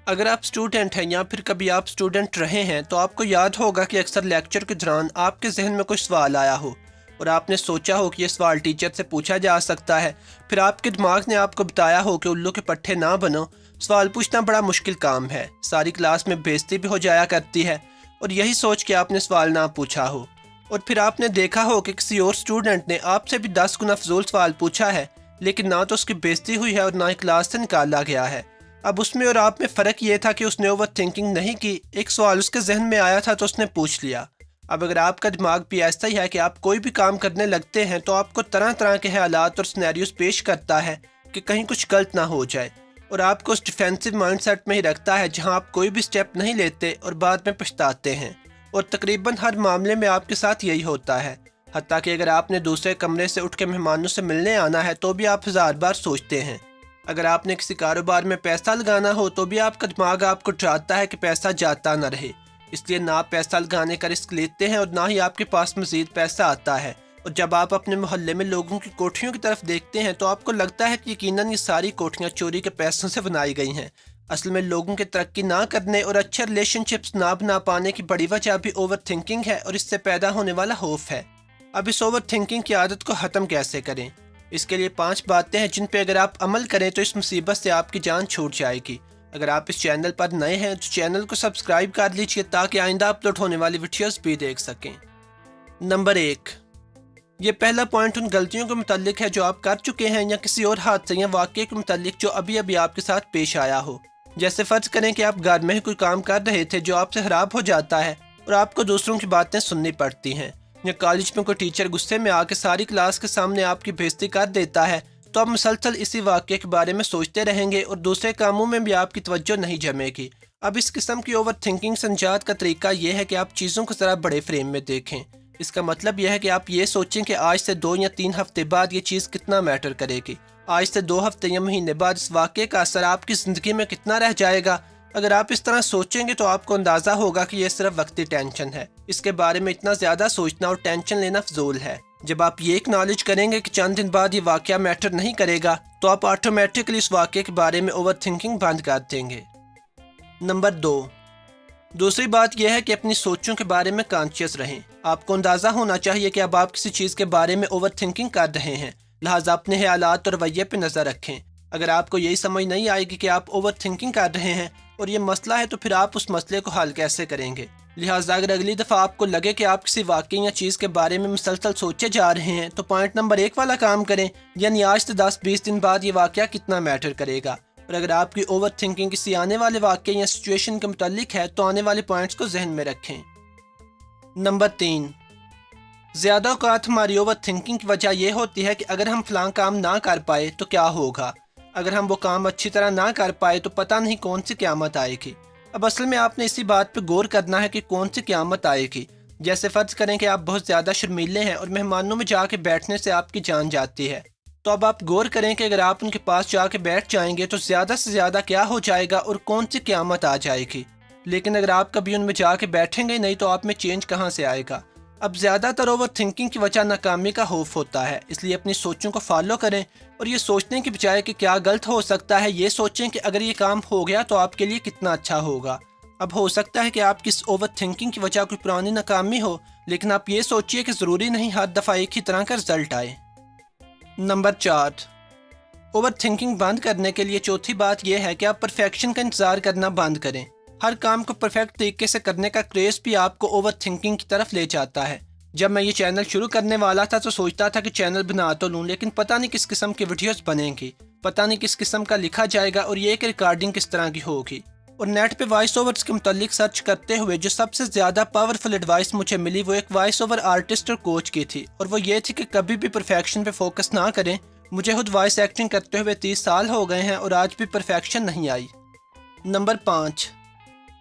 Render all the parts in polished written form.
اگر آپ اسٹوڈنٹ ہیں یا پھر کبھی آپ اسٹوڈنٹ رہے ہیں تو آپ کو یاد ہوگا کہ اکثر لیکچر کے دوران آپ کے ذہن میں کوئی سوال آیا ہو اور آپ نے سوچا ہو کہ یہ سوال ٹیچر سے پوچھا جا سکتا ہے، پھر آپ کے دماغ نے آپ کو بتایا ہو کہ الو کے پٹھے نہ بنو، سوال پوچھنا بڑا مشکل کام ہے، ساری کلاس میں بے عزتی بھی ہو جایا کرتی ہے، اور یہی سوچ کے آپ نے سوال نہ پوچھا ہو، اور پھر آپ نے دیکھا ہو کہ کسی اور اسٹوڈنٹ نے آپ سے بھی 10 گنا فضول سوال پوچھا ہے، لیکن نہ تو اس کی بے عزتی ہوئی ہے اور نہ ہی کلاس سے نکالا گیا ہے۔ اب اس میں اور آپ میں فرق یہ تھا کہ اس نے اوور تھنکنگ نہیں کی، ایک سوال اس کے ذہن میں آیا تھا تو اس نے پوچھ لیا۔ اب اگر آپ کا دماغ بھی ایسا ہی ہے کہ آپ کوئی بھی کام کرنے لگتے ہیں تو آپ کو طرح طرح کے حالات اور سینیریوز پیش کرتا ہے کہ کہیں کچھ غلط نہ ہو جائے، اور آپ کو اس ڈیفینسو مائنڈ سیٹ میں ہی رکھتا ہے جہاں آپ کوئی بھی سٹیپ نہیں لیتے اور بعد میں پچھتاتے ہیں، اور تقریباً ہر معاملے میں آپ کے ساتھ یہی ہوتا ہے، حتیٰ کہ اگر آپ نے دوسرے کمرے سے اٹھ کے مہمانوں سے ملنے آنا ہے تو بھی آپ 1000 بار سوچتے ہیں۔ اگر آپ نے کسی کاروبار میں پیسہ لگانا ہو تو بھی آپ کا دماغ آپ کو ڈراتا ہے کہ پیسہ جاتا نہ رہے، اس لیے نہ آپ پیسہ لگانے کا رسک لیتے ہیں اور نہ ہی آپ کے پاس مزید پیسہ آتا ہے، اور جب آپ اپنے محلے میں لوگوں کی کوٹھیوں کی طرف دیکھتے ہیں تو آپ کو لگتا ہے کہ یقیناً یہ ساری کوٹھیاں چوری کے پیسوں سے بنائی گئی ہیں۔ اصل میں لوگوں کے ترقی نہ کرنے اور اچھے ریلیشن شپس نہ بنا پانے کی بڑی وجہ بھی اوور تھنکنگ ہے اور اس سے پیدا ہونے والا خوف ہے۔ اب اس اوور تھنکنگ کی عادت کو ختم کیسے کریں؟ اس کے لیے 5 باتیں ہیں جن پہ اگر آپ عمل کریں تو اس مصیبت سے آپ کی جان چھوٹ جائے گی۔ اگر آپ اس چینل پر نئے ہیں تو چینل کو سبسکرائب کر لیجئے تاکہ آئندہ اپلوڈ ہونے والی ویڈیوز بھی دیکھ سکیں۔ نمبر 1، یہ پہلا پوائنٹ ان غلطیوں کے متعلق ہے جو آپ کر چکے ہیں یا کسی اور حادثے یا واقعے کے متعلق جو ابھی ابھی آپ کے ساتھ پیش آیا ہو۔ جیسے فرض کریں کہ آپ گھر میں ہی کوئی کام کر رہے تھے جو آپ سے خراب ہو جاتا ہے اور آپ کو دوسروں کی باتیں سننی پڑتی ہیں، یا کالج میں کوئی ٹیچر غصے میں آ کے ساری کلاس کے سامنے آپ کی بے عزتی کر دیتا ہے، تو آپ مسلسل اسی واقعے کے بارے میں سوچتے رہیں گے اور دوسرے کاموں میں بھی آپ کی توجہ نہیں جمے گی۔ اب اس قسم کی اوور تھنکنگ سے نجات کا طریقہ یہ ہے کہ آپ چیزوں کو ذرا بڑے فریم میں دیکھیں۔ اس کا مطلب یہ ہے کہ آپ یہ سوچیں کہ آج سے 2 یا 3 ہفتے بعد یہ چیز کتنا میٹر کرے گی، آج سے 2 ہفتے یا مہینے بعد اس واقعے کا اثر آپ کی زندگی میں کتنا رہ جائے گا۔ اگر آپ اس طرح سوچیں گے تو آپ کو اندازہ ہوگا کہ یہ صرف وقتی ٹینشن ہے، اس کے بارے میں اتنا زیادہ سوچنا اور ٹینشن لینا فضول ہے۔ جب آپ یہ اکنالج کریں گے کہ چند دن بعد یہ واقعہ میٹر نہیں کرے گا تو آپ آٹومیٹکلی اس واقعے کے بارے میں اوور تھنکنگ بند کر دیں گے۔ نمبر 2، دوسری بات یہ ہے کہ اپنی سوچوں کے بارے میں کانشیس رہیں۔ آپ کو اندازہ ہونا چاہیے کہ اب آپ کسی چیز کے بارے میں اوور تھنکنگ کر رہے ہیں، لہٰذا اپنے خیالات اور رویے پہ نظر رکھیں۔ اگر آپ کو یہی سمجھ نہیں آئے گی کہ آپ اوور تھنکنگ کر رہے ہیں اور یہ مسئلہ ہے تو پھر آپ اس مسئلے کو حل کیسے کریں گے؟ لہٰذا اگر اگلی دفعہ آپ کو لگے کہ آپ کسی واقعے یا چیز کے بارے میں مسلسل سوچے جا رہے ہیں تو پوائنٹ نمبر 1 والا کام کریں، یعنی آج سے 10-20 دن بعد یہ واقعہ کتنا میٹر کرے گا، اور اگر آپ کی اوور تھنکنگ کسی آنے والے واقعے یا سچویشن کے متعلق ہے تو آنے والے پوائنٹس کو ذہن میں رکھیں۔ نمبر 3، زیادہ اوقات ہماری اوور تھنکنگ کی وجہ یہ ہوتی ہے کہ اگر ہم فلاں کام نہ کر پائے تو کیا ہوگا، اگر ہم وہ کام اچھی طرح نہ کر پائے تو پتہ نہیں کون سی قیامت آئے گی۔ اب اصل میں آپ نے اسی بات پہ غور کرنا ہے کہ کون سی قیامت آئے گی۔ جیسے فرض کریں کہ آپ بہت زیادہ شرمیلے ہیں اور مہمانوں میں جا کے بیٹھنے سے آپ کی جان جاتی ہے، تو اب آپ غور کریں کہ اگر آپ ان کے پاس جا کے بیٹھ جائیں گے تو زیادہ سے زیادہ کیا ہو جائے گا اور کون سی قیامت آ جائے گی، لیکن اگر آپ کبھی ان میں جا کے بیٹھیں گے نہیں تو آپ میں چینج کہاں سے آئے گا۔ اب زیادہ تر اوور تھنکنگ کی وجہ ناکامی کا خوف ہوتا ہے، اس لیے اپنی سوچوں کو فالو کریں اور یہ سوچنے کی بجائے کہ کیا غلط ہو سکتا ہے، یہ سوچیں کہ اگر یہ کام ہو گیا تو آپ کے لیے کتنا اچھا ہوگا۔ اب ہو سکتا ہے کہ آپ کی اس اوور تھنکنگ کی وجہ کوئی پرانی ناکامی ہو، لیکن آپ یہ سوچئے کہ ضروری نہیں ہر دفعہ ایک ہی طرح کا رزلٹ آئے۔ نمبر 4، اوور تھنکنگ بند کرنے کے لیے چوتھی بات یہ ہے کہ آپ پرفیکشن کا انتظار کرنا بند کریں۔ ہر کام کو پرفیکٹ طریقے سے کرنے کا کریز بھی آپ کو اوور تھنکنگ کی طرف لے جاتا ہے۔ جب میں یہ چینل شروع کرنے والا تھا تو سوچتا تھا کہ چینل بنا تو لوں، لیکن پتہ نہیں کس قسم کی ویڈیوز بنیں گی، پتہ نہیں کس قسم کا لکھا جائے گا اور یہ کہ ریکارڈنگ کس طرح کی ہوگی۔ اور نیٹ پہ وائس اوورز کے متعلق سرچ کرتے ہوئے جو سب سے زیادہ پاورفل ایڈوائس مجھے ملی وہ ایک وائس اوور آرٹسٹ اور کوچ کی تھی، اور وہ یہ تھی کہ کبھی بھی پرفیکشن پہ فوکس نہ کریں۔ مجھے خود وائس ایکٹنگ کرتے ہوئے 30 سال ہو گئے ہیں اور آج بھی پرفیکشن نہیں آئی۔ نمبر 5،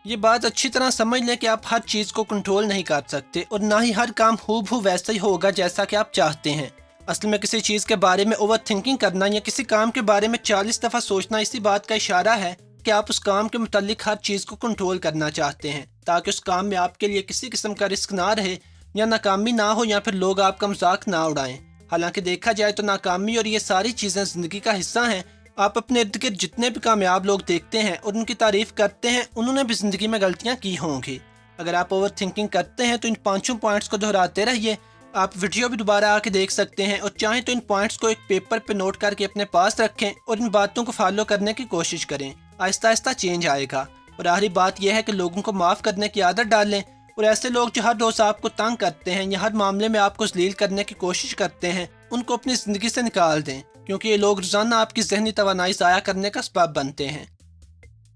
یہ بات اچھی طرح سمجھ لیں کہ آپ ہر چیز کو کنٹرول نہیں کر سکتے اور نہ ہی ہر کام ہو ویسا ہی ہوگا جیسا کہ آپ چاہتے ہیں۔ اصل میں کسی چیز کے بارے میں اوور تھنکنگ کرنا یا کسی کام کے بارے میں 40 دفعہ سوچنا اسی بات کا اشارہ ہے کہ آپ اس کام کے متعلق ہر چیز کو کنٹرول کرنا چاہتے ہیں، تاکہ اس کام میں آپ کے لیے کسی قسم کا رسک نہ رہے یا ناکامی نہ ہو یا پھر لوگ آپ کا مذاق نہ اڑائیں۔ حالانکہ دیکھا جائے تو ناکامی اور یہ ساری چیزیں زندگی کا حصہ ہیں، آپ اپنے ارد گرد جتنے بھی کامیاب لوگ دیکھتے ہیں اور ان کی تعریف کرتے ہیں، انہوں نے بھی زندگی میں غلطیاں کی ہوں گی۔ اگر آپ اوور تھنکنگ کرتے ہیں تو ان 5 پوائنٹس کو دہراتے رہیے۔ آپ ویڈیو بھی دوبارہ آ کے دیکھ سکتے ہیں، اور چاہیں تو ان پوائنٹس کو ایک پیپر پہ نوٹ کر کے اپنے پاس رکھیں اور ان باتوں کو فالو کرنے کی کوشش کریں۔ آہستہ آہستہ چینج آئے گا۔ اور آخری بات یہ ہے کہ لوگوں کو معاف کرنے کی عادت ڈالیں، اور ایسے لوگ جو ہر روز آپ کو تنگ کرتے ہیں یا ہر معاملے میں آپ کو ذلیل کرنے کی کوشش کرتے ہیں، ان کو اپنی زندگی سے نکال دیں، کیونکہ یہ لوگ روزانہ آپ کی ذہنی توانائی ضائع کرنے کا سبب بنتے ہیں۔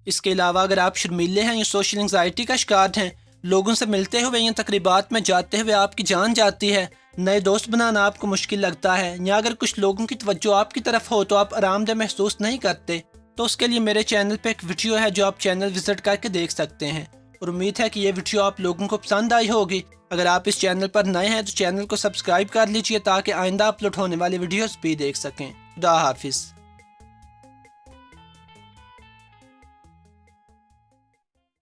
اس کے علاوہ اگر آپ شرمیلے ہیں یا سوشل انگزائٹی کا شکار ہیں، لوگوں سے ملتے ہوئے یا تقریبات میں جاتے ہوئے آپ کی جان جاتی ہے، نئے دوست بنانا آپ کو مشکل لگتا ہے، یا اگر کچھ لوگوں کی توجہ آپ کی طرف ہو تو آپ آرام دہ محسوس نہیں کرتے، تو اس کے لیے میرے چینل پہ ایک ویڈیو ہے جو آپ چینل وزٹ کر کے دیکھ سکتے ہیں، اور امید ہے کہ یہ ویڈیو آپ لوگوں کو پسند آئی ہوگی۔ اگر آپ اس چینل پر نئے ہیں تو چینل کو سبسکرائب کر لیجئے تاکہ آئندہ اپلوڈ ہونے والی ویڈیوز بھی دیکھ سکیں۔ خدا حافظ۔